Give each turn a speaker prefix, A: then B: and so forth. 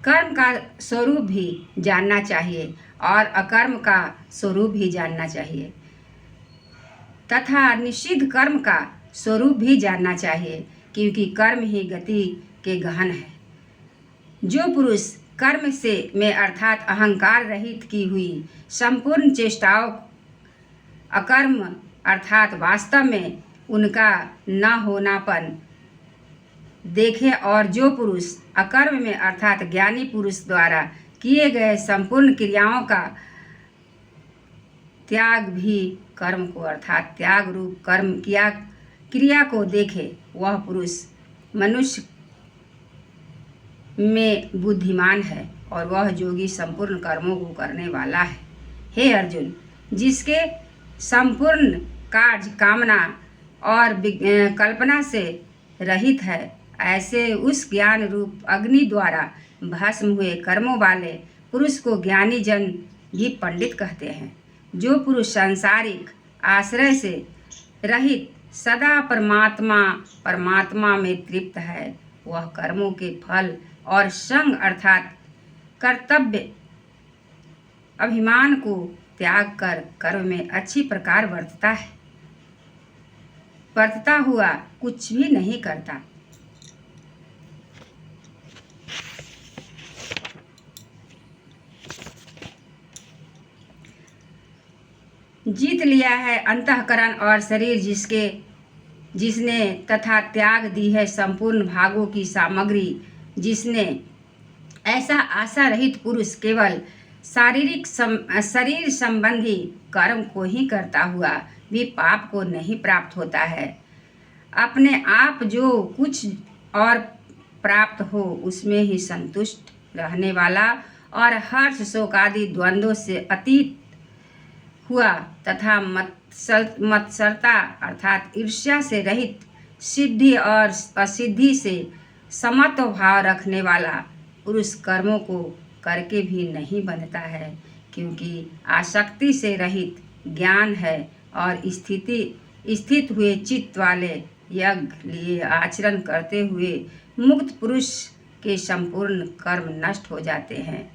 A: कर्म का स्वरूप भी जानना चाहिए और अकर्म का स्वरूप भी जानना चाहिए तथा निषिद्ध कर्म का स्वरूप भी जानना चाहिए, क्योंकि कर्म ही गति के गहन है। जो पुरुष कर्म से में अर्थात अहंकार रहित की हुई संपूर्ण चेष्टाओं अकर्म अर्थात वास्तव में उनका न होनापन देखे और जो पुरुष अकर्म में अर्थात ज्ञानी पुरुष द्वारा किए गए संपूर्ण क्रियाओं का त्याग भी कर्म को अर्थात त्याग रूप कर्म क्रिया को देखे, वह पुरुष मनुष्य में बुद्धिमान है और वह योगी संपूर्ण कर्मों को करने वाला है। हे अर्जुन, जिसके संपूर्ण कार्य कामना और कल्पना से रहित है, ऐसे उस ज्ञान रूप अग्नि द्वारा भस्म हुए कर्मों वाले पुरुष को ज्ञानी जन भी पंडित कहते हैं। जो पुरुष सांसारिक आश्रय से रहित सदा परमात्मा में तृप्त है, वह कर्मों के फल और संग अर्थात कर्तव्य अभिमान को त्याग कर कर्म में अच्छी प्रकार वर्तता हुआ कुछ भी नहीं करता। जीत लिया है अंतःकरण और शरीर जिसने तथा त्याग दी है संपूर्ण भागों की सामग्री जिसने, ऐसा आशा रहित पुरुष केवल शरीर संबंधी कर्म को ही करता हुआ भी पाप को नहीं प्राप्त होता है। अपने आप जो कुछ और प्राप्त हो उसमें ही संतुष्ट रहने वाला और हर्ष शोक आदि द्वंद्वों से अतीत हुआ तथा मत्सरता अर्थात ईर्ष्या से रहित सिद्धि और असिद्धि से समत्व भाव रखने वाला पुरुष कर्मों को करके भी नहीं बनता है, क्योंकि आसक्ति से रहित ज्ञान है और स्थित हुए चित्त वाले यज्ञ लिए आचरण करते हुए मुक्त पुरुष के संपूर्ण कर्म नष्ट हो जाते हैं।